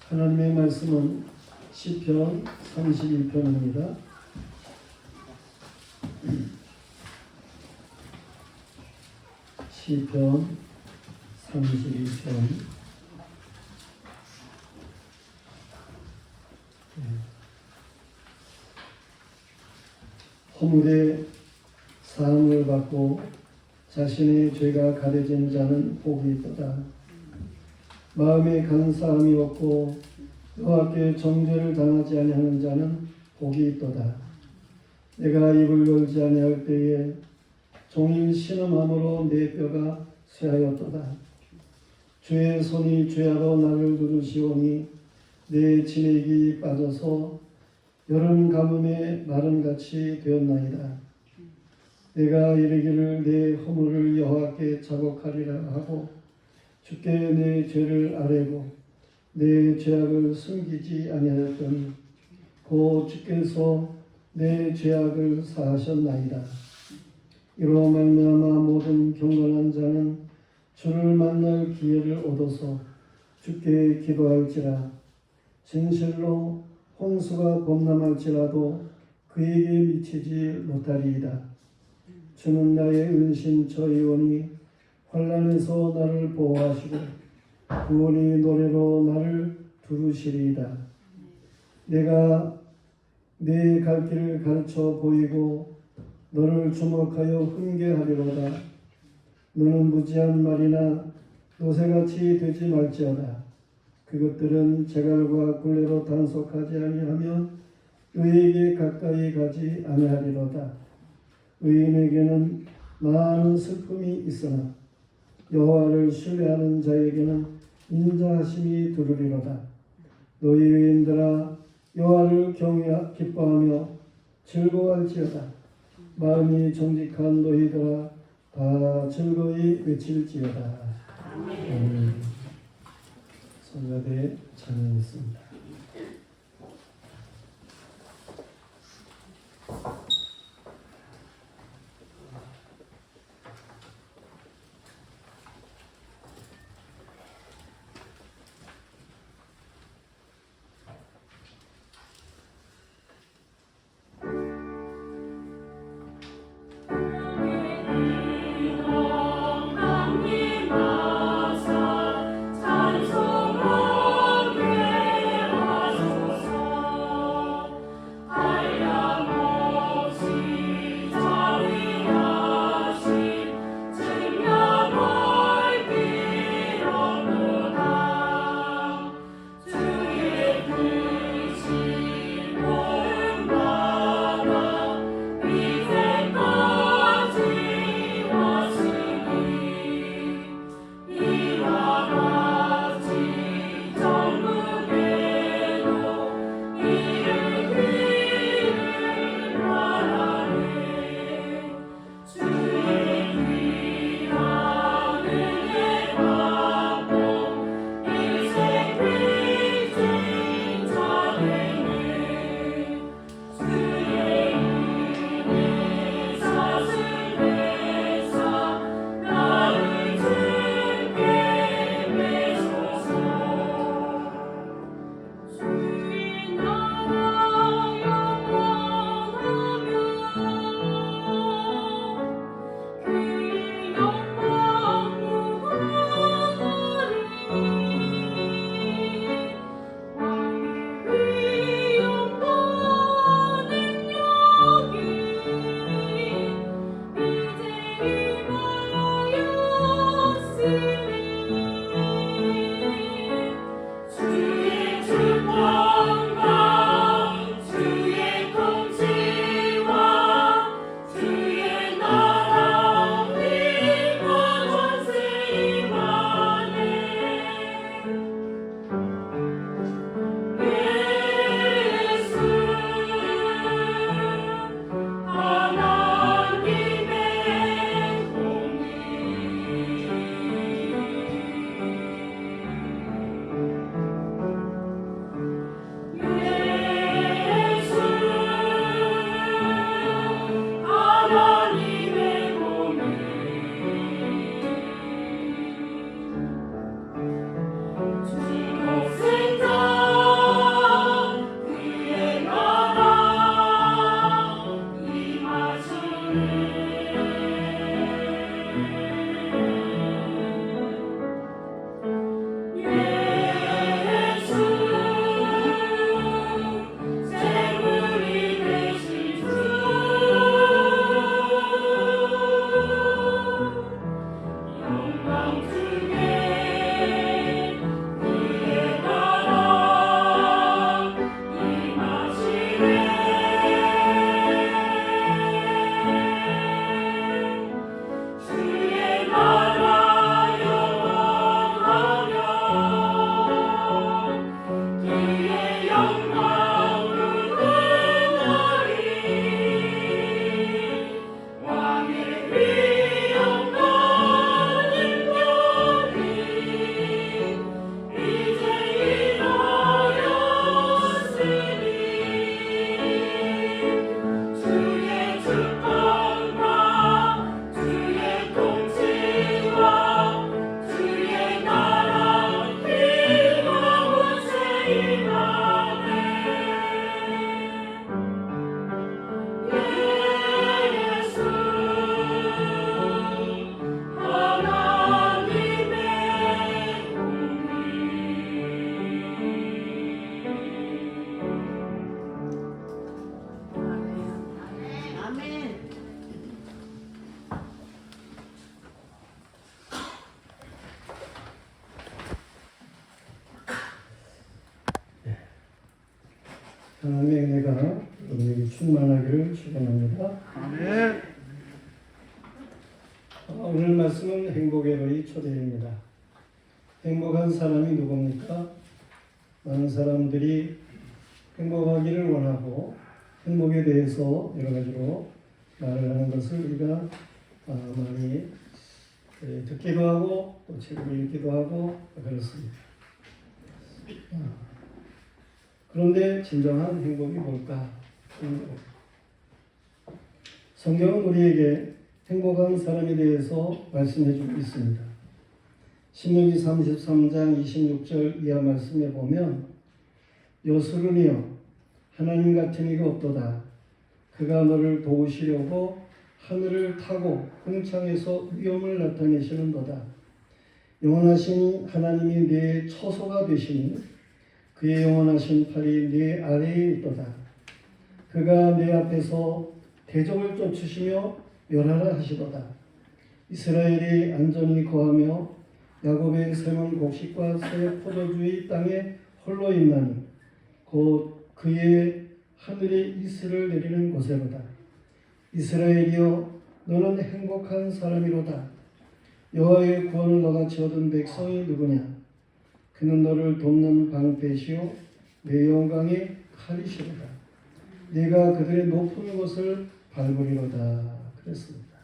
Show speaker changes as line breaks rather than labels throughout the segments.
하나님의 말씀은 시편 31편입니다. 시편 31편. 허물의 사함을 받고 자신의 죄가 가려진 자는 복이 있도다. 마음에 간사함이 없고 여호와께 정죄를 당하지 아니하는 자는 복이 있도다. 내가 입을 열지 아니할 때에 종일 신음함으로 내 뼈가 쇠하였도다. 주의 손이 죄하러 나를 누르시오니 내 진액이 빠져서 여름 가뭄에 마름같이 되었나이다. 내가 이르기를 내 허물을 여호와께 자복하리라 하고 주께 내 죄를 아뢰고 내 죄악을 숨기지 아니하였더니 곧 주께서 내 죄악을 사하셨나이다. 이로 말미암아 모든 경건한 자는 주를 만날 기회를 얻어서 주께 기도할지라. 진실로 홍수가 범람할지라도 그에게 미치지 못하리이다. 주는 나의 은신 저희오니 환난에서 나를 보호하시고 구원의 노래로 나를 두르시리이다. 내가 내 갈 길을 가르쳐 보이고 너를 주목하여 훈계하리로다. 너는 무지한 말이나 노새같이 되지 말지어다. 그것들은 재갈과 굴레로 단속하지 아니하면 의에게 가까이 가지 아니하리로다. 의인에게는 많은 슬픔이 있으나 여호와를 신뢰하는 자에게는 인자하심이 두르리로다. 너희 의인들아 여호와를 기뻐하며 즐거워할지어다. 마음이 정직한 너희들아 다 즐거이 외칠지어다. 아멘. 성가대 찬양했습니다.
찬송하게
하나님의 은혜가 여러분에게 충만하기를 축원합니다.
아멘.
오늘 말씀은 행복의 거리 초대입니다. 행복한 사람이 누굽니까? 많은 사람들이 행복하기를 원하고 행복에 대해서 여러 가지로 말을 하는 것을 우리가 많이 듣기도 하고 또 책을 읽기도 하고 그렇습니다. 그런데 진정한 행복이 뭘까? 성경은 우리에게 행복한 사람에 대해서 말씀해 주고 있습니다. 신명기 33장 26절 이하 말씀에 보면 여수르니여 하나님 같은 이가 없도다. 그가 너를 도우시려고 하늘을 타고 궁창에서 위엄을 나타내시는도다. 영원하신 하나님이 네 처소가 되시니 그의 영원하신 팔이 네 아래에 있도다. 그가 네 앞에서 대적을 쫓으시며 멸하라 하시도다. 이스라엘이 안전히 거하며 야곱의 샘은 곡식과 새 포도주의 땅에 홀로 있나니 곧 그의 하늘에 이슬을 내리는 곳에로다. 이스라엘이여 너는 행복한 사람이로다. 여호와의 구원을 너같이 얻은 백성이 누구냐? 그는 너를 돕는 방패시요 내 영광의 칼이시로다. 네가 그들의 높은 곳을 밟으리로다. 그랬습니다.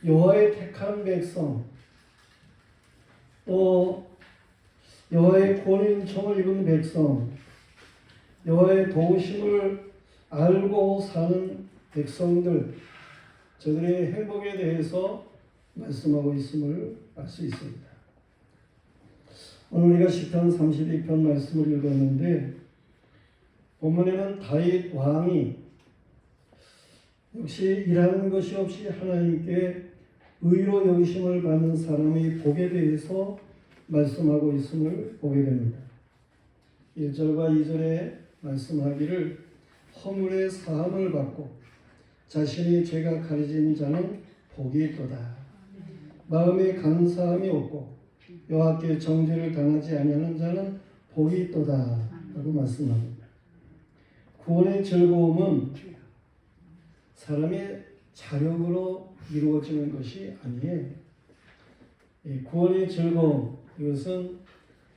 여호와의 택한 백성, 또 여호와의 구원의 은총을 입은 백성, 여호와의 도우심을 알고 사는 백성들, 저들의 행복에 대해서 말씀하고 있음을 알 수 있습니다. 오늘 우리가 시편 32편 말씀을 읽었는데 본문에는 다윗 왕이 역시 일하는 것이 없이 하나님께 의로 여기심을 받는 사람의 복에 대해서 말씀하고 있음을 보게 됩니다. 1절과 2절에 말씀하기를 허물의 사함을 받고 자신의 죄가 가려진 자는 복이 있도다. 마음에 감사함이 없고 여호와께 정죄를 당하지 아니하는 자는 복이 있도다 라고 말씀합니다. 구원의 즐거움은 사람의 자력으로 이루어지는 것이 아니에요. 구원의 즐거움, 이것은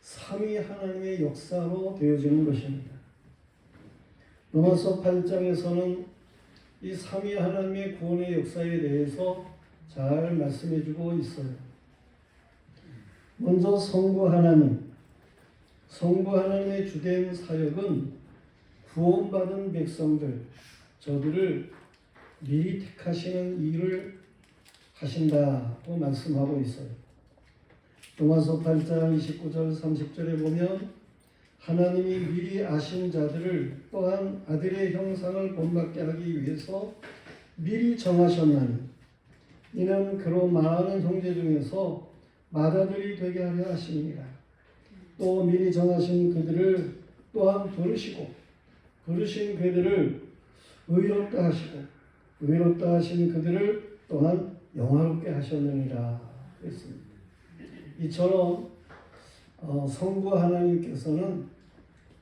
삼위 하나님의 역사로 되어지는 것입니다. 로마서 8장에서는 이 삼위 하나님의 구원의 역사에 대해서 잘 말씀해 주고 있어요. 먼저 성부 하나님의 주된 사역은 구원받은 백성들, 저들을 미리 택하시는 일을 하신다고 말씀하고 있어요. 로마서 8장 29절 30절에 보면 하나님이 미리 아신 자들을 또한 아들의 형상을 본받게 하기 위해서 미리 정하셨나니 이는 그로 많은 형제 중에서 맏아들이 되게 하려 하심이라. 또 미리 정하신 그들을 또한 부르시고 부르신 그들을 의롭다 하시고 의롭다 하신 그들을 또한 영화롭게 하셨느니라 했습니다. 이처럼 성부 하나님께서는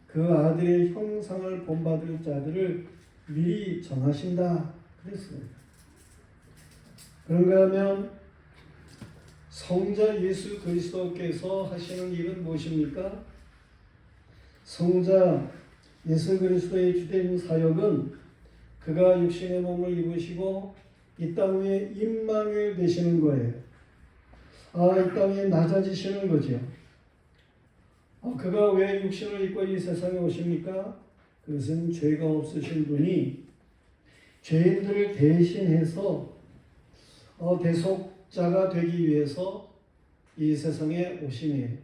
그 아들의 형상을 본받을 자들을 미리 정하신다 그랬습니다. 그런가 하면 성자 예수 그리스도께서 하시는 일은 무엇입니까? 성자 예수 그리스도의 주된 사역은 그가 육신의 몸을 입으시고 이 땅 위에 임마누엘 되시는 거예요. 이 땅에 낮아지시는 거죠. 그가 왜 육신을 입고 이 세상에 오십니까? 그것은 죄가 없으신 분이 죄인들을 대신해서 대속자가 되기 위해서 이 세상에 오심이에요.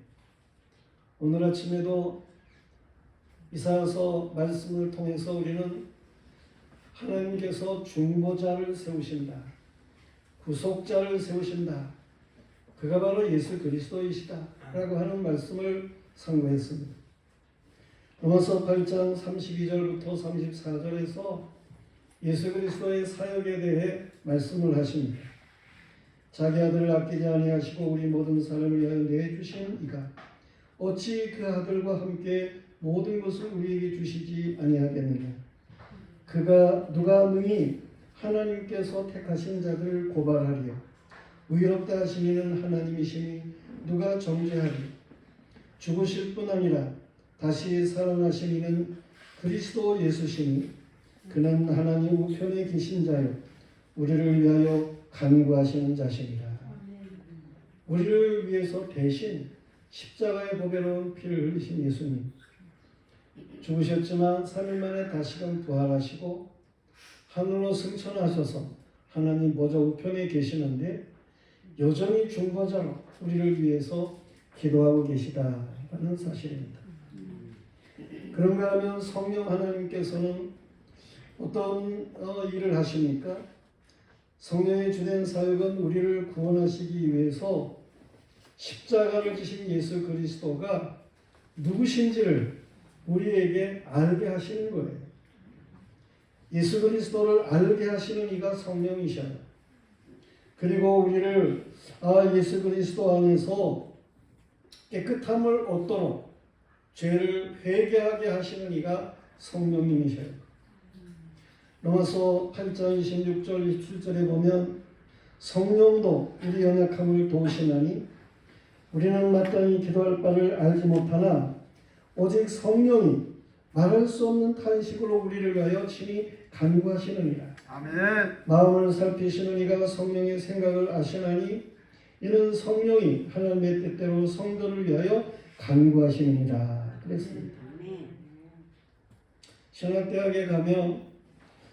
오늘 아침에도 이사야서 말씀을 통해서 우리는 하나님께서 중보자를 세우신다. 구속자를 세우신다. 그가 바로 예수 그리스도이시다. 라고 하는 말씀을 상고했습니다. 로마서 8장 32절부터 34절에서 예수 그리스도의 사역에 대해 말씀을 하십니다. 자기 아들을 아끼지 아니하시고 우리 모든 사람을 위하여 내주신 이가 어찌 그 아들과 함께 모든 것을 우리에게 주시지 아니하겠느냐. 그가 누가 능히 하나님께서 택하신 자들을 고발하리요. 의롭다 하신 이는 하나님이시니 누가 정죄하리요. 죽으실 뿐 아니라 다시 살아나신 이는 그리스도 예수시니 그는 하나님 우편에 계신 자요 우리를 위하여 간구하시는 자시니라. 우리를 위해서 대신 십자가의 보배로운 피를 흘리신 예수님, 죽으셨지만 3일 만에 다시금 부활하시고 하늘로 승천하셔서 하나님 보좌 우편에 계시는데 여전히 중보자로 우리를 위해서 기도하고 계시다라는 사실입니다. 그런가 하면 성령 하나님께서는 어떤 일을 하십니까? 성령의 주된 사역은 우리를 구원하시기 위해서 십자가를 지신 예수 그리스도가 누구신지를 우리에게 알게 하시는 거예요. 예수 그리스도를 알게 하시는 이가 성령이셔요. 그리고 우리를 예수 그리스도 안에서 깨끗함을 얻도록 죄를 회개하게 하시는 이가 성령님이셔요. 로마서 8장 26절 27절에 보면 성령도 우리 연약함을 도우시나니 우리는 마땅히 기도할 바를 알지 못하나 오직 성령이 말할 수 없는 탄식으로 우리를 위하여 친히 간구하시느니라.
아멘.
마음을 살피시는 이가 성령의 생각을 아시나니 이는 성령이 하나님의 뜻대로 성도를 위하여 간구하시느니라. 그랬습니다. 신학대학에 가면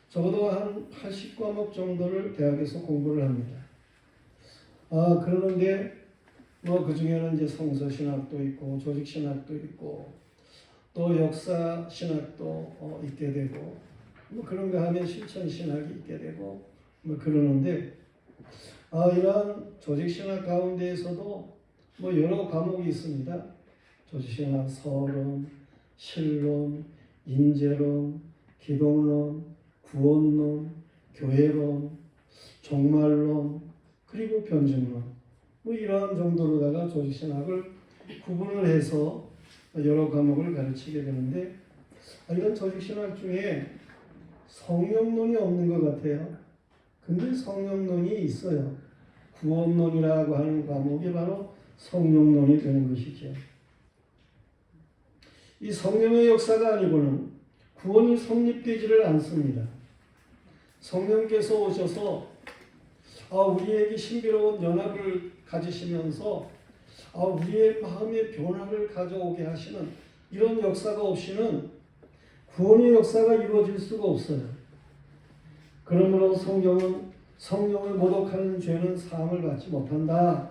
적어도 한 80과목 정도를 대학에서 공부를 합니다. 그러는데 그 중에는 이제 성서신학도 있고 조직신학도 있고 또 역사신학도 있게 되고 그런가 하면 실천신학이 있게 되고 그러는데 이러한 조직신학 가운데에서도 여러 과목이 있습니다. 조직신학, 서론, 실론, 인재론, 기독론, 구원론, 교회론, 종말론, 그리고 변증론 이러한 정도로다가 조직신학을 구분을 해서 여러 과목을 가르치게 되는데 이런 조직신학 중에 성령론이 없는 것 같아요. 근데 성령론이 있어요. 구원론이라고 하는 과목이 바로 성령론이 되는 것이죠. 이 성령의 역사가 아니고는 구원이 성립되지를 않습니다. 성령께서 오셔서 우리에게 신비로운 연합을 가지시면서 우리의 마음의 변화를 가져오게 하시는 이런 역사가 없이는 구원의 역사가 이루어질 수가 없어요. 그러므로 성령을 모독하는 죄는 사함을 받지 못한다.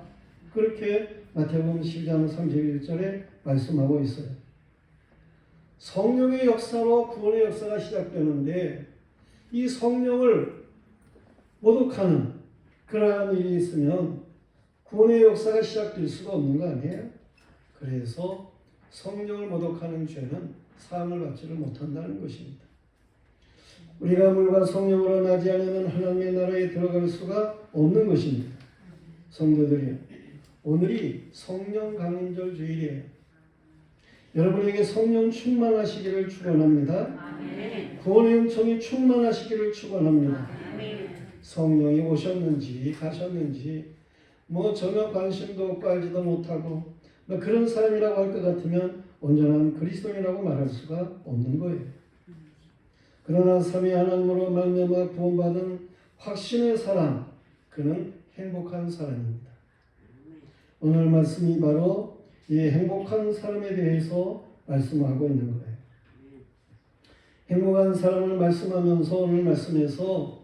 그렇게 마태복음 10장 31절에 말씀하고 있어요. 성령의 역사로 구원의 역사가 시작되는데 이 성령을 모독하는 그러한 일이 있으면 구원의 역사가 시작될 수가 없는 거 아니에요? 그래서 성령을 모독하는 죄는 사함을 받지를 못한다는 것입니다. 우리가 물과 성령으로 나지 않으면 하나님의 나라에 들어갈 수가 없는 것입니다. 성도들이요, 오늘이 성령 강림절 주일이에요. 여러분에게 성령 충만하시기를 축원합니다. 구원의 은총이 충만하시기를 축원합니다. 성령이 오셨는지 가셨는지 전혀 관심도 없고 알지도 못하고 그런 사람이라고 할 것 같으면 온전한 그리스도인이라고 말할 수가 없는 거예요. 그러나 삼위 하나님으로 말미암아 구원받은 확신의 사람, 그는 행복한 사람입니다. 오늘 말씀이 바로 이 행복한 사람에 대해서 말씀하고 있는 거예요. 행복한 사람을 말씀하면서 오늘 말씀에서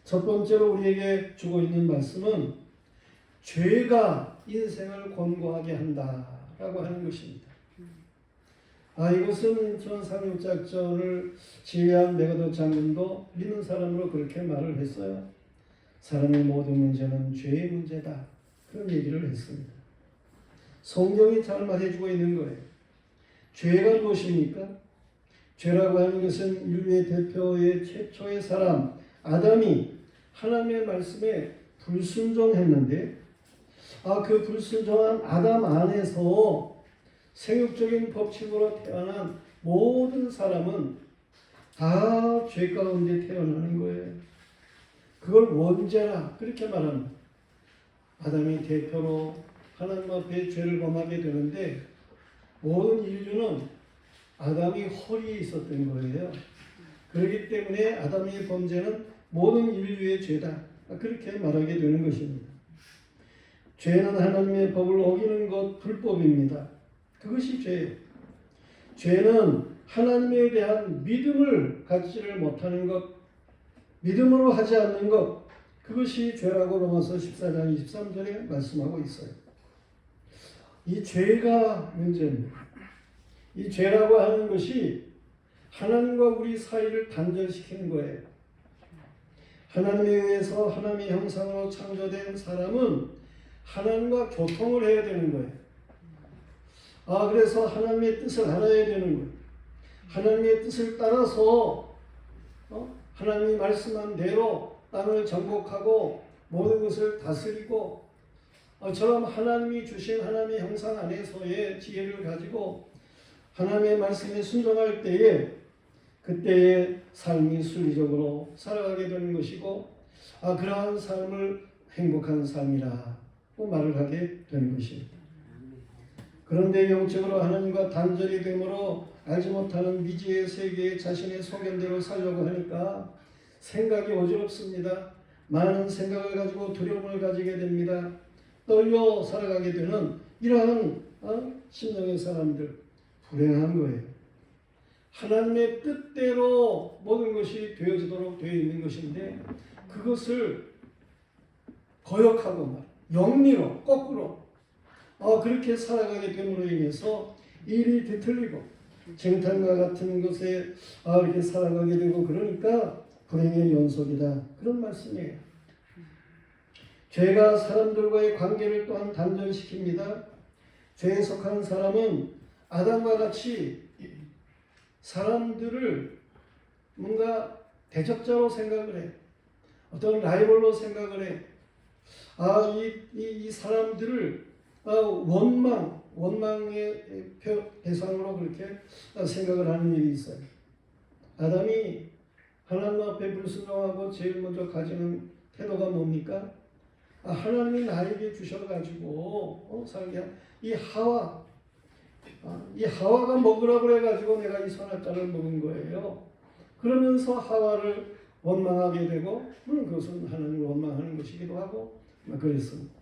첫 번째로 우리에게 주고 있는 말씀은 죄가 인생을 곤고하게 한다라고 하는 것입니다. 이것은 전 상륙작전을 지휘한 메가더 장군도 믿는 사람으로 그렇게 말을 했어요. 사람의 모든 문제는 죄의 문제다. 그런 얘기를 했습니다. 성경이 잘 말해주고 있는 거예요. 죄가 무엇입니까? 죄라고 하는 것은 인류의 대표의 최초의 사람 아담이 하나님의 말씀에 불순종했는데 그 불순종한 아담 안에서 생육적인 법칙으로 태어난 모든 사람은 다 죄 가운데 태어나는 거예요. 그걸 원죄라 그렇게 말합니다. 아담이 대표로 하나님 앞에 죄를 범하게 되는데 모든 인류는 아담이 허리에 있었던 거예요. 그렇기 때문에 아담의 범죄는 모든 인류의 죄다. 그렇게 말하게 되는 것입니다. 죄는 하나님의 법을 어기는 것, 불법입니다. 그것이 죄예요. 죄는 하나님에 대한 믿음을 갖지를 못하는 것, 믿음으로 하지 않는 것, 그것이 죄라고 로마서 14장 23절에 말씀하고 있어요. 이 죄가 문제입니다. 이 죄라고 하는 것이 하나님과 우리 사이를 단절시키는 거예요. 하나님에 의해서 하나님의 형상으로 창조된 사람은 하나님과 교통을 해야 되는 거예요. 그래서 하나님의 뜻을 알아야 되는 거예요. 하나님의 뜻을 따라서 하나님이 말씀한 대로 땅을 정복하고 모든 것을 다스리고 저럼 하나님이 주신 하나님의 형상 안에서의 지혜를 가지고 하나님의 말씀에 순종할 때에 그때의 삶이 순리적으로 살아가게 되는 것이고 그러한 삶을 행복한 삶이라고 말을 하게 되는 것입니다. 그런데 영적으로 하나님과 단절이 되므로 알지 못하는 미지의 세계에 자신의 소견대로 살려고 하니까 생각이 어지럽습니다. 많은 생각을 가지고 두려움을 가지게 됩니다. 떨려 살아가게 되는 이러한 심령의 사람들 불행한 거예요. 하나님의 뜻대로 모든 것이 되어지도록 되어 있는 것인데 그것을 거역하고 영리로 거꾸로 그렇게 살아가게 됨으로 인해서 일이 뒤틀리고 쟁탈과 같은 것에 이렇게 살아가게 되고 그러니까 불행의 연속이다. 그런 말씀이에요. 죄가 사람들과의 관계를 또한 단절시킵니다. 죄에 속한 사람은 아담과 같이 사람들을 뭔가 대적자로 생각을 해. 어떤 라이벌로 생각을 해. 이 사람들을 원망의 대상으로 그렇게 생각을 하는 일이 있어요. 아담이 하나님 앞에 불순종하고 제일 먼저 가지는 태도가 뭡니까? 하나님이 나에게 주셔가지고 살게 이 하와가 먹으라고 그래가지고 내가 이 선악과를 먹은 거예요. 그러면서 하와를 원망하게 되고 그것은 하나님을 원망하는 것이기도 하고 그랬습니다.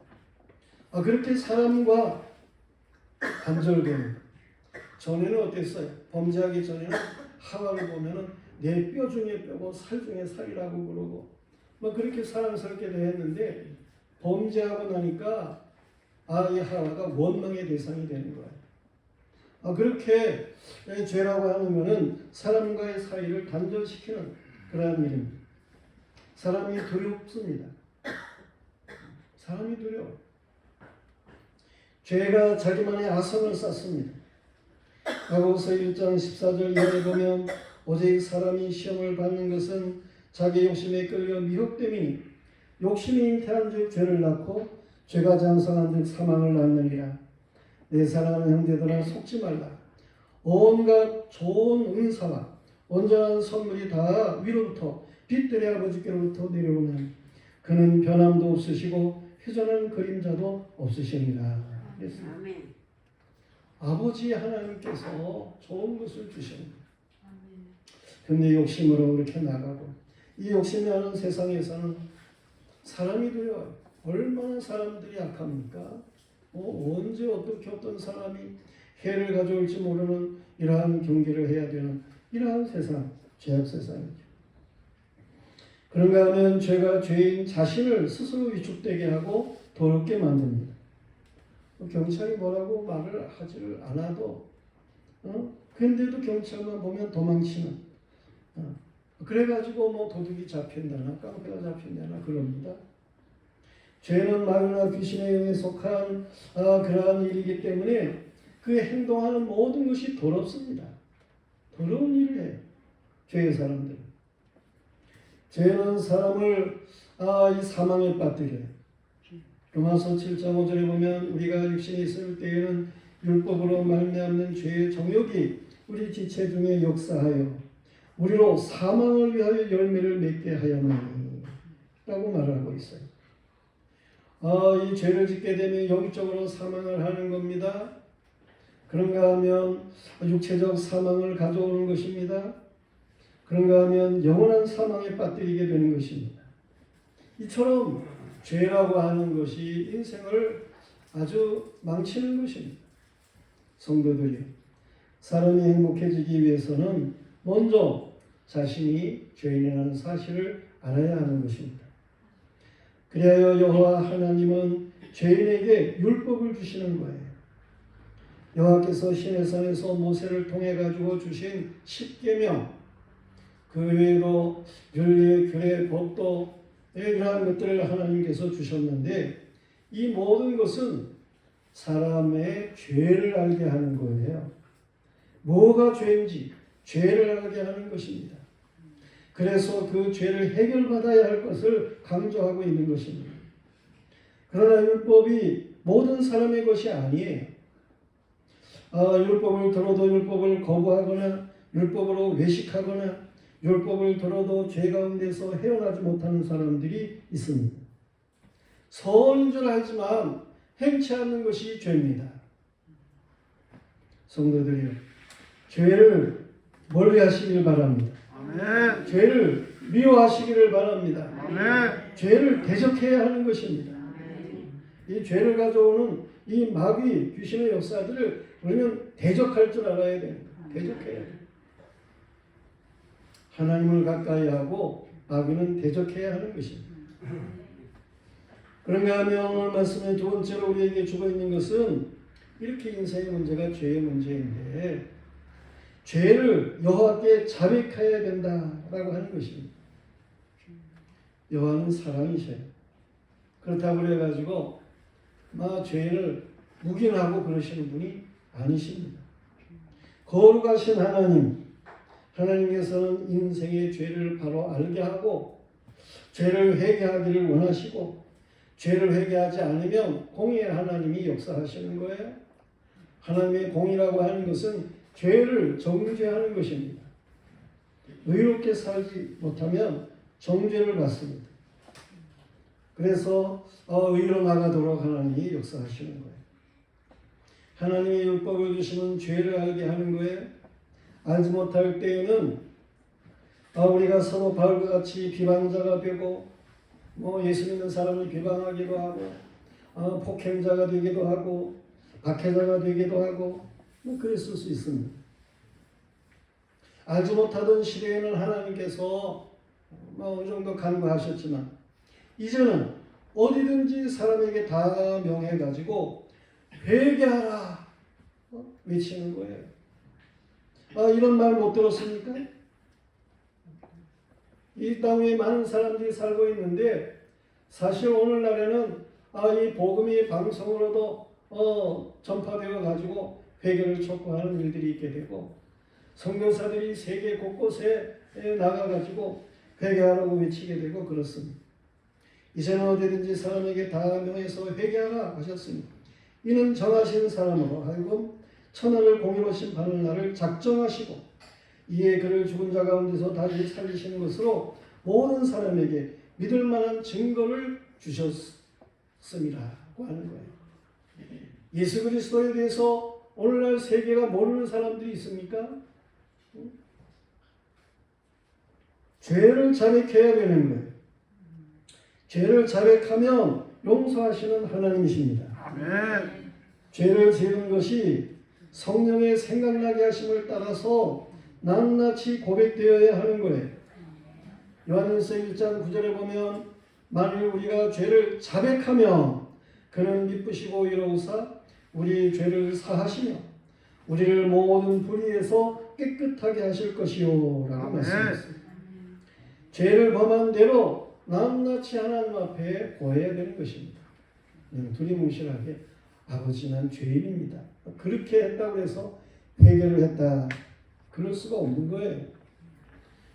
그렇게 사람과 단절된 전에는 어땠어요? 범죄하기 전에는 하와를 보면은 내 뼈 중에 뼈고 살 중에 살이라고 그러고 그렇게 사랑스럽게 대했는데 범죄하고 나니까 이 하와가 원망의 대상이 되는 거예요. 그렇게 죄라고 하는 것은 사람과의 사이를 단절시키는 그러한 일입니다. 사람이 두렵습니다. 사람이 두려워. 죄가 자기만의 아성을 쌓습니다. 야고보서 1장 14절 이하에 보면 오직 사람이 시험을 받는 것은 자기 욕심에 끌려 미혹됨이니 욕심이 잉태한 즉 죄를 낳고 죄가 장성한 즉 사망을 낳느니라. 내 사랑하는 형제들아 속지 말라. 온갖 좋은 은사와 온전한 선물이 다 위로부터 빛들의 아버지께로부터 내려오는 그는 변함도 없으시고 회전한 그림자도 없으시니라. 아멘. 아버지 하나님께서 좋은 것을 주십니다. 그런데 욕심으로 그렇게 나가고 이 욕심이라는 세상에서는 사람이 두려워요. 얼마나 사람들이 약합니까? 언제 어떻게 어떤 사람이 해를 가져올지 모르는 이러한 경계를 해야 되는 이러한 세상, 죄악 세상이죠. 그런가 하면 죄가 죄인 자신을 스스로 위축되게 하고 더럽게 만듭니다. 경찰이 뭐라고 말을 하지를 않아도 그런데도 경찰만 보면 도망치는 그래가지고 도둑이 잡힌다나 깡패가 잡힌다나 그럽니다. 죄는 마귀나 귀신에 의해 속한 그러한 일이기 때문에 그 행동하는 모든 것이 더럽습니다. 더러운 일을 해요. 죄의 사람들은. 죄는 사람을 이 사망에 빠뜨려요. 로마서 7장 5절에 보면 우리가 육신에 있을 때에는 율법으로 말미암는 죄의 정욕이 우리 지체 중에 역사하여 우리로 사망을 위하여 열매를 맺게 하였나니 라고 말하고 있어요. 이 죄를 짓게 되면 영적으로 사망을 하는 겁니다. 그런가 하면 육체적 사망을 가져오는 것입니다. 그런가 하면 영원한 사망에 빠뜨리게 되는 것입니다. 이처럼 죄라고 하는 것이 인생을 아주 망치는 것입니다. 성도들이 사람이 행복해지기 위해서는 먼저 자신이 죄인이라는 사실을 알아야 하는 것입니다. 그리하여 여호와 하나님은 죄인에게 율법을 주시는 거예요. 여호와께서 시내산에서 모세를 통해 가지고 주신 십계명, 그 외에도 윤리, 규례, 법도 이러한 것들을 하나님께서 주셨는데 이 모든 것은 사람의 죄를 알게 하는 거예요. 뭐가 죄인지 죄를 알게 하는 것입니다. 그래서 그 죄를 해결받아야 할 것을 강조하고 있는 것입니다. 그러나 율법이 모든 사람의 것이 아니에요. 율법을 들어도 율법을 거부하거나 율법으로 외식하거나 율법을 들어도 죄 가운데서 헤어나지 못하는 사람들이 있습니다. 선인 줄 알지만 행치 않는 것이 죄입니다. 성도들이요, 죄를 멀리하시길 바랍니다. 아멘. 죄를 미워하시기를 바랍니다. 아멘. 죄를 대적해야 하는 것입니다. 아멘. 이 죄를 가져오는 이 마귀 귀신의 역사들을 우리는 대적할 줄 알아야 됩니다. 대적해야 돼요. 하나님을 가까이 하고 마귀는 대적해야 하는 것입니다. 그런가 하면 오늘 말씀의 두 번째로 우리에게 주고 있는 것은 이렇게 인생의 문제가 죄의 문제인데 죄를 여호와께 자백해야 된다라고 하는 것입니다. 여호와는 사랑이셔요. 그렇다고 그래가지고 죄를 묵인하고 그러시는 분이 아니십니다. 거룩하신 하나님께서는 인생의 죄를 바로 알게 하고 죄를 회개하기를 원하시고 죄를 회개하지 않으면 공의의 하나님이 역사하시는 거예요. 하나님의 공의라고 하는 것은 죄를 정죄하는 것입니다. 의롭게 살지 못하면 정죄를 받습니다. 그래서 의로 나가도록 하나님이 역사하시는 거예요. 하나님의 율법을 주시면 죄를 알게 하는 거예요. 알지 못할 때에는 우리가 서로 바울과 같이 비방자가 되고 예수 믿는 사람을 비방하기도 하고 폭행자가 되기도 하고 박해자가 되기도 하고 그랬을 수 있습니다. 알지 못하던 시대에는 하나님께서 어느 정도 간과하셨지만 이제는 어디든지 사람에게 다 명해가지고 회개하라 외치는 거예요. 이런 말 못 들었습니까? 이 땅 위에 많은 사람들이 살고 있는데 사실 오늘날에는 이 복음이 방송으로도 전파되어 가지고 회개를 촉구하는 일들이 있게 되고 선교사들이 세계 곳곳에 나가가지고 회개하라고 외치게 되고 그렇습니다. 이제는 어디든지 사람에게 다 명해서 회개하라 하셨습니다. 이는 정하신 사람으로 하여금 천하를 공의로 심판하는 날을 작정하시고 이에 그를 죽은 자 가운데서 다시 살리시는 것으로 모든 사람에게 믿을 만한 증거를 주셨음이라고 하는 거예요. 예수 그리스도에 대해서 오늘날 세계가 모르는 사람들이 있습니까? 죄를 자백해야 되는 거예요. 죄를 자백하면 용서하시는 하나님이십니다. 아멘. 죄를 지은 것이 성령의 생각나게 하심을 따라서 낱낱이 고백되어야 하는 거예요. 요한일서 1장 9절에 보면 만일 우리가 죄를 자백하면 그는 미쁘시고 이로우사 우리 죄를 사하시며 우리를 모든 불의에서 깨끗하게 하실 것이요 라고 말씀했습니다. 죄를 범한 대로 낱낱이 하나님 앞에 고해야 되는 것입니다. 두리뭉실하게 아버지 난 죄인입니다. 그렇게 했다고 해서 회개를 했다. 그럴 수가 없는 거예요.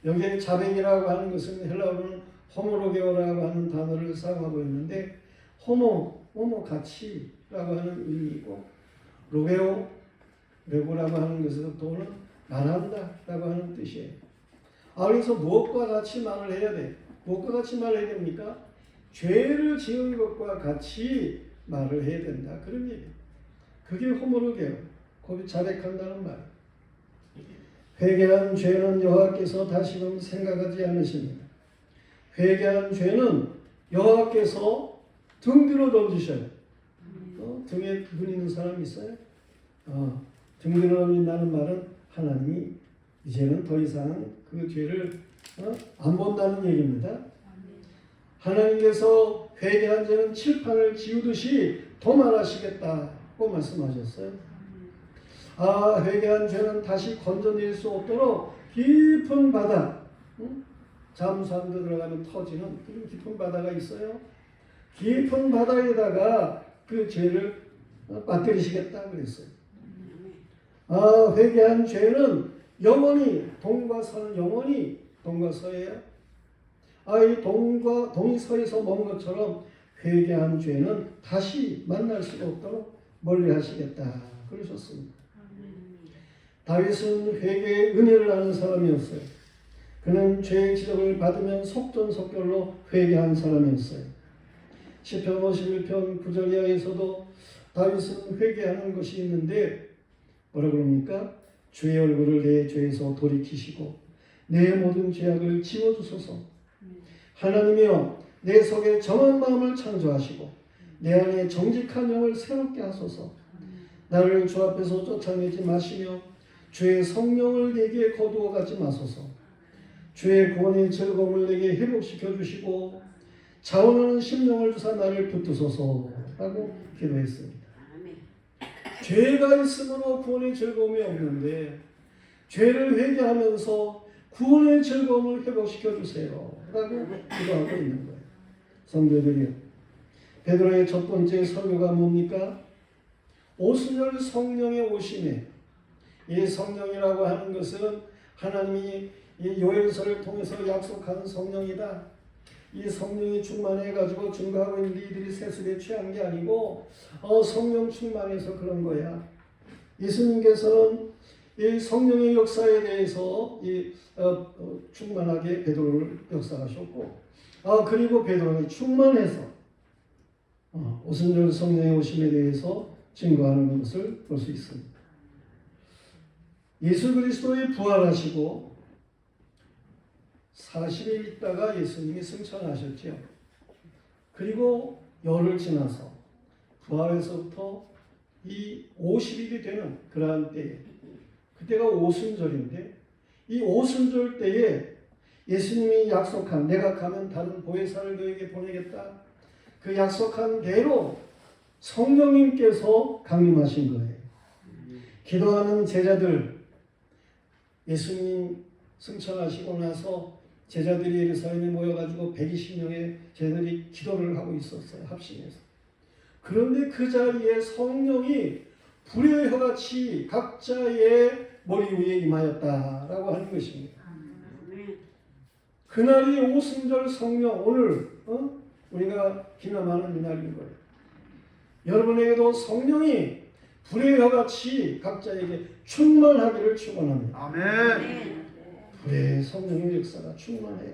여기에 자백이라고 하는 것은 헬라어로는 호모로게오라고 하는 단어를 사용하고 있는데 호모 같이라고 하는 의미이고 로게오, 레고라고 하는 것은 또는 말한다라고 하는 뜻이에요. 그래서 무엇과 같이 말을 해야 돼? 무엇과 같이 말을 해야 됩니까? 죄를 지은 것과 같이 말을 해야 된다. 그런 얘기예요. 그게 호모르게요. 곧 자백한다는 말. 회개한 죄는 여호와께서 다시금 생각하지 않으십니다. 회개한 죄는 여호와께서 등 뒤로 던지셔요. 등에 눈 있는 사람 있어요? 등 뒤로 던진다는 말은 하나님이 이제는 더 이상 그 죄를 안 본다는 얘기입니다. 하나님께서 회개한 죄는 칠판을 지우듯이 도말하시겠다고 말씀하셨어요. 회개한 죄는 다시 건져낼 수 없도록 깊은 바다, 잠수함도 들어가면 터지는 그런 깊은 바다가 있어요. 깊은 바다에다가 그 죄를 빠뜨리시겠다 그랬어요. 회개한 죄는 영원히 동과 서는 영원히 동과 서예요. 이 동이 서에서 먼 것처럼 회개한 죄는 다시 만날 수가 없도록 멀리 하시겠다 그러셨습니다. 다윗은 회개의 은혜를 아는 사람이었어요. 그는 죄의 지적을 받으면 속전속결로 회개한 사람이었어요. 시편 51편 9절 이하에서도 다윗은 회개하는 것이 있는데 뭐라 그럽니까? 주의 얼굴을 내 죄에서 돌이키시고 내 모든 죄악을 지워주소서. 하나님이여 내 속에 정한 마음을 창조하시고 내 안에 정직한 영을 새롭게 하소서. 나를 주 앞에서 쫓아내지 마시며 주의 성령을 내게 거두어 가지 마소서. 주의 구원의 즐거움을 내게 회복시켜 주시고 자원하는 심령을 주사 나를 붙드소서 라고 기도했습니다. 죄가 있으므로 구원의 즐거움이 없는데 죄를 회개하면서 구원의 즐거움을 회복시켜 주세요 라고 기도하고 있는 거예요. 성도들이요, 베드로의 첫 번째 설교가 뭡니까? 오순절 성령의 오심에, 이 성령이라고 하는 것은 하나님이 이 요엘서를 통해서 약속하는 성령이다. 이 성령이 충만해가지고 증거하고 있는 이들이 세술에 취한 게 아니고 성령 충만해서 그런 거야. 예수님께서는 이 성령의 역사에 대해서 충만하게 베드로를 역사하셨고 그리고 베드로가 충만해서 오순절 성령의 오심에 대해서 증거하는 것을 볼 수 있습니다. 예수 그리스도의 부활하시고 40일 있다가 예수님이 승천하셨죠. 그리고 열흘 지나서 부활에서부터 이 50일이 되는 그러한 때에, 그때가 오순절인데 이 오순절 때에 예수님이 약속한, 내가 가면 다른 보혜사를 너에게 보내겠다, 그 약속한 대로 성령님께서 강림하신 거예요. 기도하는 제자들, 예수님 승천하시고 나서 제자들이 예루살렘에 모여가지고 120명의 제자들이 기도를 하고 있었어요. 합심해서. 그런데 그 자리에 성령이 불의 혀같이 각자의 머리 위에 임하였다라고 하는 것입니다. 그날이 오순절 성령, 오늘 우리가 기념하는 이날인 거예요. 여러분에게도 성령이 불의 혀같이 각자에게 충만하기를 축원합니다.
아멘.
불의 성령의 역사가 충만해요.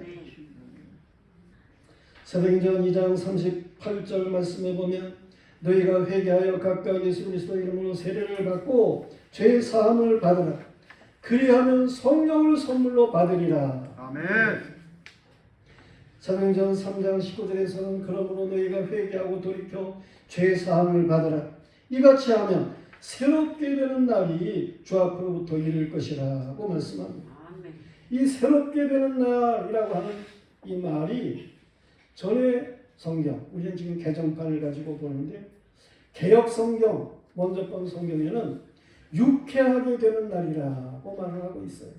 사도행전 2장 38절 말씀에 보면 너희가 회개하여 각각 예수 그리스도 이름으로 세례를 받고 죄 사함을 받으라. 그리하면 성령을 선물로 받으리라.
아멘.
사도행전 3장 19절에서는 그러므로 너희가 회개하고 돌이켜 죄 사함을 받으라. 이같이 하면 새롭게 되는 날이 주 앞으로부터 이를 것이라고 말씀합니다. 이 새롭게 되는 날이라고 하는 이 말이 전에 성경, 우리는 지금 개정판을 가지고 보는데 개역 성경, 먼저 본 성경에는 유쾌하게 되는 날이라고 말을 하고 있어요.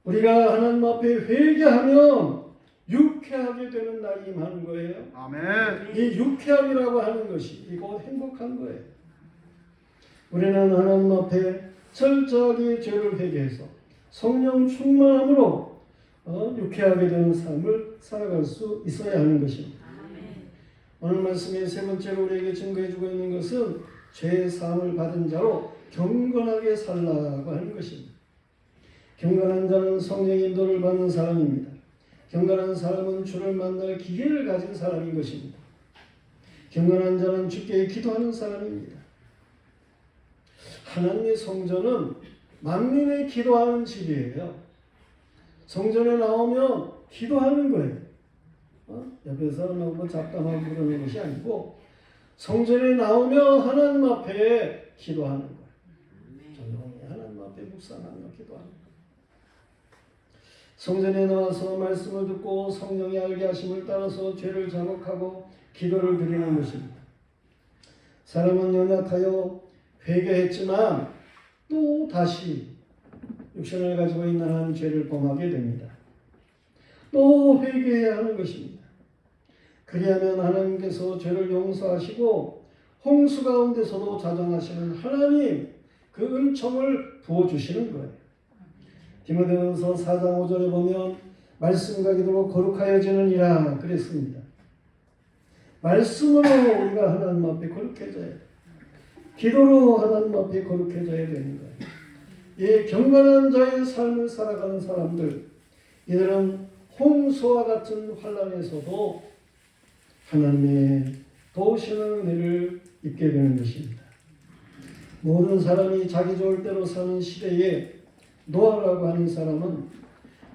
우리가 하나님 앞에 회개하면 유쾌하게 되는 날이 임하는 거예요.
아멘.
이 유쾌함이라고 하는 것이 이곳 행복한 거예요. 우리는 하나님 앞에 철저하게 죄를 회개해서 성령 충만함으로 유쾌하게 되는 삶을 살아갈 수 있어야 하는 것입니다. 오늘 말씀의 세 번째로 우리에게 증거해주고 있는 것은 죄의 사함을 받은 자로 경건하게 살라고 하는 것입니다. 경건한 자는 성령의 인도를 받는 사람입니다. 경건한 사람은 주를 만날 기회를 가진 사람인 것입니다. 경건한 자는 주께 기도하는 사람입니다. 하나님의 성전은 만민의 기도하는 집이에요. 성전에 나오면 기도하는 거예요. 옆에서 뭐 잡담하고 그러는 것이 아니고 성전에 나오면 하나님 앞에 기도하는 거예요. 조용히 하나님 앞에 묵상하며 기도하는 거예요. 성전에 나와서 말씀을 듣고 성령의 알게 하심을 따라서 죄를 자복하고 기도를 드리는 것입니다. 사람은 연약하여 회개했지만 또 다시 육신을 가지고 있는 한 죄를 범하게 됩니다. 또 회개해야 하는 것입니다. 그리하면 하나님께서 죄를 용서하시고 홍수 가운데서도 자정하시는 하나님 그 은총을 부어주시는 거예요. 디모데전서 4장 5절에 보면 말씀과 기도로 거룩하여지느니라 그랬습니다. 말씀으로 우리가 하나님 앞에 거룩해져야 돼요. 기도로 하나님 앞에 거룩해져야 되는 거예요. 이 경건한 자의 삶을 살아가는 사람들, 이들은 홍수와 같은 환난에서도 하나님의 도우시는 은혜를 입게 되는 것입니다. 모든 사람이 자기 좋을 대로 사는 시대에 노아라고 하는 사람은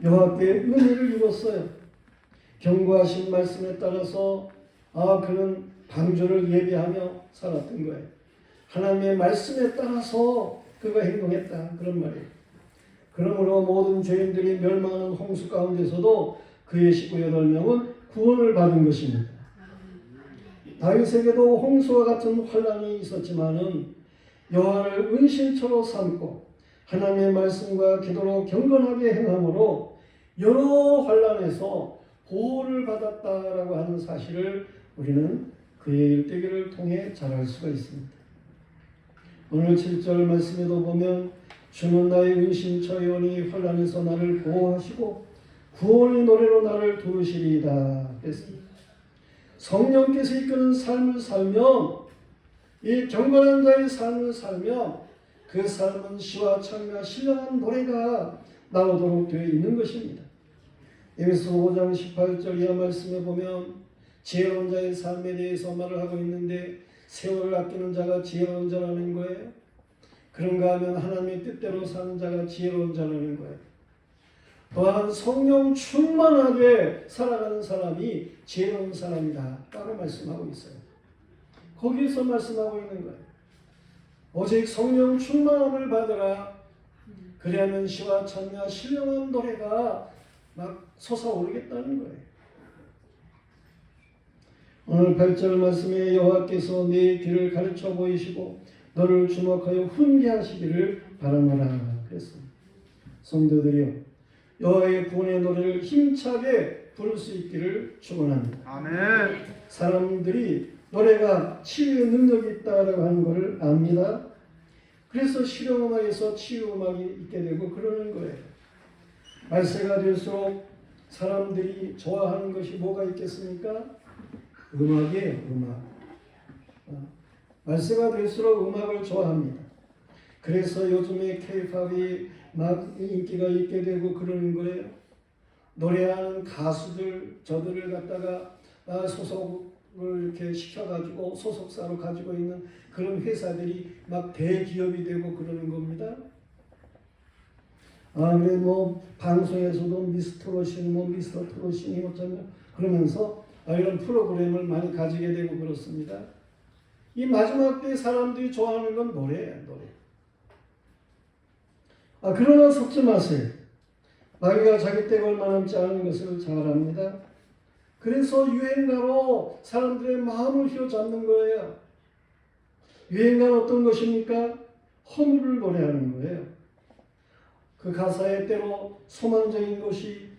여호와께 은혜를 입었어요. 경고하신 말씀에 따라서 그는 방주를 예비하며 살았던 거예요. 하나님의 말씀에 따라서 그가 행동했다 그런 말이에요. 그러므로 모든 죄인들이 멸망하는 홍수 가운데서도 그의 식구 8명은 구원을 받은 것입니다. 다윗에게도 홍수와 같은 환난이 있었지만은 여호와를 은신처로 삼고 하나님의 말씀과 기도로 경건하게 행함으로 여러 환난에서 보호를 받았다라고 하는 사실을 우리는 그의 일대기를 통해 잘 알 수가 있습니다. 오늘 7절 말씀에도 보면 주는 나의 은신처이오니 환난에서 나를 보호하시고 구원의 노래로 나를 부르시리이다 했습니다. 성령께서 이끄는 삶을 살면, 이 경건한 자의 삶을 살면 그 삶은 시와 찬미와 신령한 노래가 나오도록 되어 있는 것입니다. 에베소 5장 18절 이하 말씀에 보면 지혜로운 자의 삶에 대해서 말을 하고 있는데 세월을 아끼는 자가 지혜로운 자라는 거예요. 그런가 하면 하나님의 뜻대로 사는 자가 지혜로운 자라는 거예요. 또한 성령 충만하게 살아가는 사람이 지혜로운 사람이다 라고 말씀하고 있어요. 거기에서 말씀하고 있는 거예요. 오직 성령 충만함을 받으라. 그리하면 시와 찬미와 신령한 노래가 막 솟아오르겠다는 거예요. 오늘 8절 말씀에 여호와께서 네 길을 가르쳐 보이시고 너를 주목하여 훈계하시기를 바라노라 그랬습니다. 성도들이여, 여호와의 구원의 노래를 힘차게 부를 수 있기를 축원합니다.
아멘.
사람들이 노래가 치유의 능력이 있다라고 하는 것을 압니다. 그래서 실용음악에서 치유음악이 있게 되고 그러는 거예요. 말세가 될수록 사람들이 좋아하는 것이 뭐가 있겠습니까? 음악이에요. 음악. 말세가 될수록 음악을 좋아합니다. 그래서 요즘에 K-팝이 막 인기가 있게 되고 그러는 거예요. 노래하는 가수들 저들을 갖다가 소속을 이렇게 시켜가지고 소속사로 가지고 있는 그런 회사들이 막 대기업이 되고 그러는 겁니다. 근데 뭐 방송에서도 미스터롯이니 뭐 미스터 트롯이니 어쩌면 그러면서 이런 프로그램을 많이 가지게 되고 그렇습니다. 이 마지막 때 사람들이 좋아하는 건 노래예요, 노래. 그러나 속지 마세요. 마귀가 자기 때가 얼마 남지 않은 것을 잘 압니다. 그래서 유행가로 사람들의 마음을 휘어잡는 거예요. 유행가는 어떤 것입니까? 허물을 노래하는 거예요. 그 가사에 때로 소망적인 것이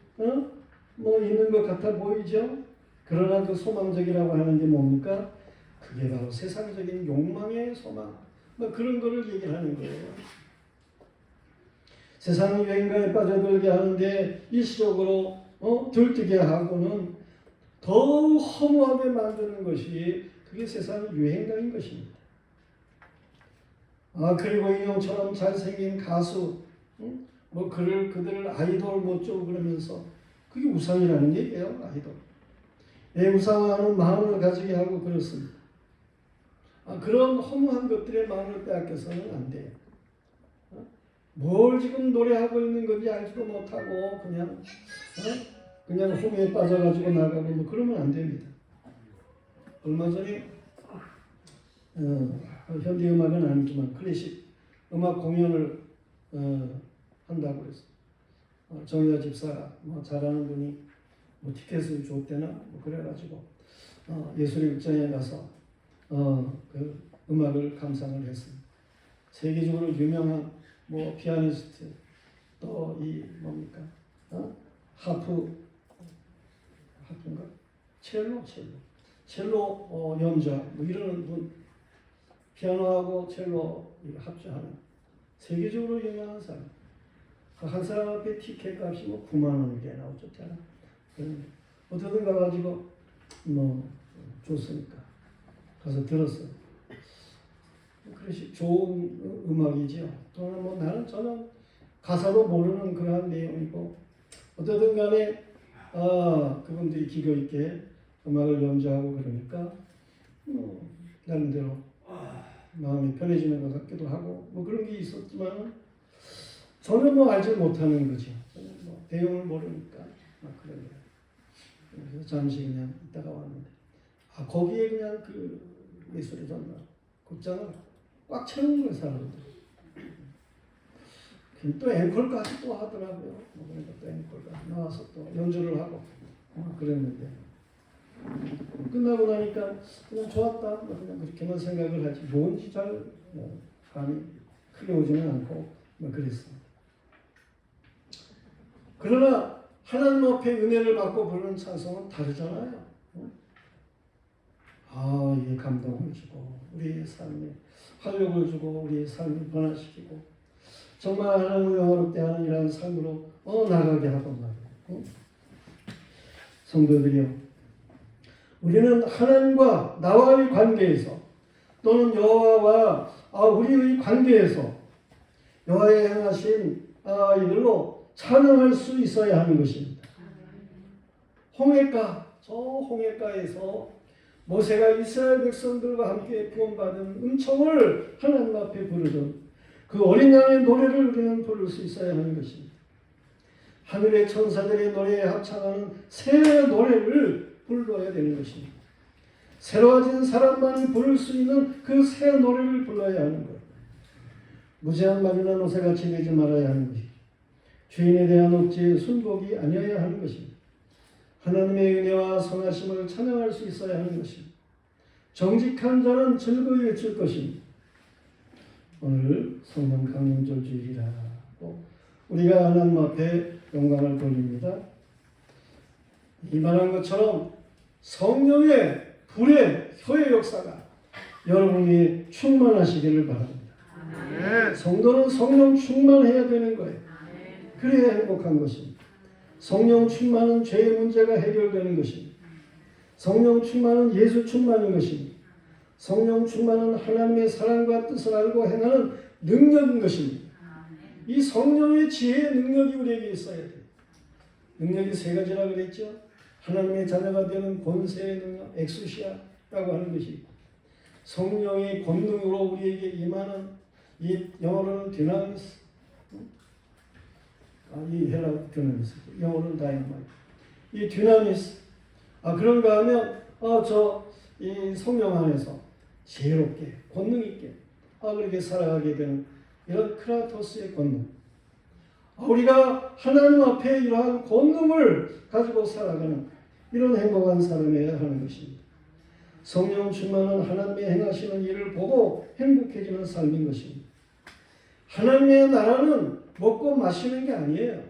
뭐 있는 것 같아 보이죠? 그러나 그 소망적이라고 하는 게 뭡니까? 그게 바로 세상적인 욕망의 소망, 뭐 그런 거를 얘기하는 거예요. 세상 유행가에 빠져들게 하는데 일시적으로 들뜨게 하고는 더욱 허무하게 만드는 것이 그게 세상 유행가인 것입니다. 그리고 인형처럼 잘생긴 가수, 응? 뭐 그들을 아이돌 못죠 그러면서 그게 우상이라는 얘기예요. 아이돌. 우상화하는 마음을 가지게 하고 그렇습니다. 그런 허무한 것들의 마음을 빼앗겨서는 안 돼요. 뭘 지금 노래하고 있는 건지 알지도 못하고 그냥 홍에 빠져가지고 나가고 뭐 그러면 안 됩니다. 얼마 전에 현대 음악은 아니지만 클래식 음악 공연을 한다고 해서 정의자 집사가 뭐 잘하는 분이 뭐 티켓을 줬대나 뭐 그래가지고 예술의 극장에 가서 그 음악을 감상을 했습니다. 세계적으로 유명한 뭐 피아니스트 또 이 뭡니까 하프인가 첼로 연주자 뭐 이러는 분 피아노하고 첼로 합주하는 세계적으로 유명한 사람. 한 사람 앞에 티켓 값이 뭐 9만 원이 나오잖아. 어떻든 가가지고 뭐 줬으니까 가서 들었어. 그것이 좋은 음악이죠. 또는 뭐 나는 저는 가사도 모르는 그러한 내용이고 어쨌든 간에 그분들이 기교 있게 음악을 연주하고 그러니까 나름대로 마음이 편해지는 것 같기도 하고 뭐 그런 게 있었지만 저는 뭐 알지 못하는 거죠. 뭐 내용을 모르니까 막 그런 거예요. 그래서 잠시 그냥 있다가 왔는데 거기에 그냥 그 예술의 전당 극장을 꽉 채우는 거예요 사람들. 또 앵콜까지 또 하더라고요. 그러니까 또 앵콜까지 나와서 또 연주를 하고 그랬는데 끝나고 나니까 그냥 좋았다 그냥 그렇게만 생각을 하지 뭔지 잘 감이 크게 오지는 않고 그랬습니다. 그러나 하나님 앞에 은혜를 받고 부르는 찬송은 다르잖아요. 이게 감동을 주고 우리의 삶에 활력을 주고 우리의 삶을 변화시키고 정말 하나님을 영화롭게 하는 이러한 삶으로 나가게 하고 말이에요. 성도들이요, 우리는 하나님과 나와의 관계에서 또는 여호와와 우리의 관계에서 여호와의 행하신 이들로 찬양할 수 있어야 하는 것입니다. 저 홍해가에서 모세가 이스라엘 백성들과 함께 구원받은 음성을 하나님 앞에 부르던 그 어린 양의 노래를 우리는 부를 수 있어야 하는 것입니다. 하늘의 천사들의 노래에 합창하는 새 노래를 불러야 되는 것입니다. 새로워진 사람만이 부를 수 있는 그 새 노래를 불러야 하는 것. 무지한 말이나 노새같이 되지 말아야 하는 것이죠. 주인에 대한 억지에 순복이 아니어야 하는 것입니다. 하나님의 은혜와 선하심을 찬양할 수 있어야 하는 것입니다. 정직한 자는 즐거이 외칠 것입니다. 오늘 성령 강림절 주일이라고 우리가 하나님 앞에 영광을 돌립니다. 이 말한 것처럼 성령의 불의 혀의 역사가 여러분이 충만하시기를 바랍니다. 성도는 성령 충만해야 되는 거예요. 그래야 행복한 것입니다. 성령 충만은 죄의 문제가 해결되는 것입니다. 성령 충만은 예수 충만인 것입니다. 성령 충만은 하나님의 사랑과 뜻을 알고 행하는 능력인 것입니다. 이 성령의 지혜의 능력이 우리에게 있어야 돼요. 능력이 세 가지라고 그랬죠. 하나님의 자녀가 되는 권세의 능력, 엑수시아라고 하는 것이 있고, 성령의 권능으로 우리에게 임하는 이 영어로는 디나미스, 이 헬라어 디나미스, 영어로는 다이너마이트. 이 디나미스, 그런가 하면 이 성령 안에서 지혜롭게, 권능 있게 그렇게 살아가게 되는 이런 크라토스의 권능. 우리가 하나님 앞에 이러한 권능을 가지고 살아가는 이런 행복한 사람이어야 하는 것입니다. 성령 충만은 하나님의 행하시는 일을 보고 행복해지는 삶인 것입니다. 하나님의 나라는 먹고 마시는 게 아니에요.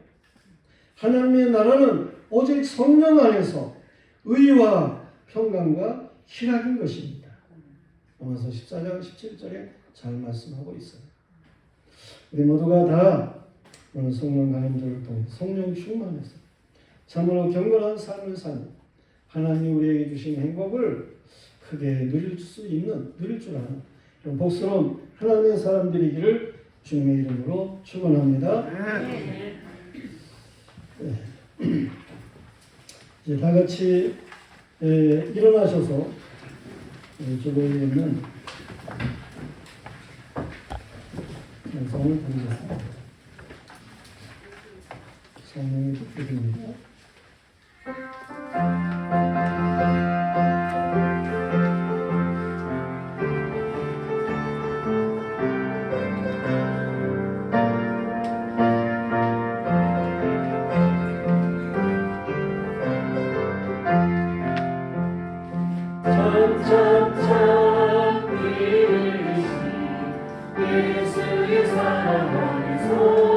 하나님의 나라는 오직 성령 안에서 의와 평강과 희락인 것입니다. 로마서 14장 17절에 잘 말씀하고 있어요. 우리 모두가 다 오늘 성령 강림절을 통해 성령 충만해서 참으로 경건한 삶을 사는 하나님이 우리에게 주신 행복을 크게 누릴 줄 아는 이런 복스러운 하나님의 사람들이기를 주님의 이름으로 축원합니다. 이제 다 같이 일어나셔서 저쪽에 있는 찬송을 드리겠습니다. 성령의 뜻입니다.
예수의 사랑을 소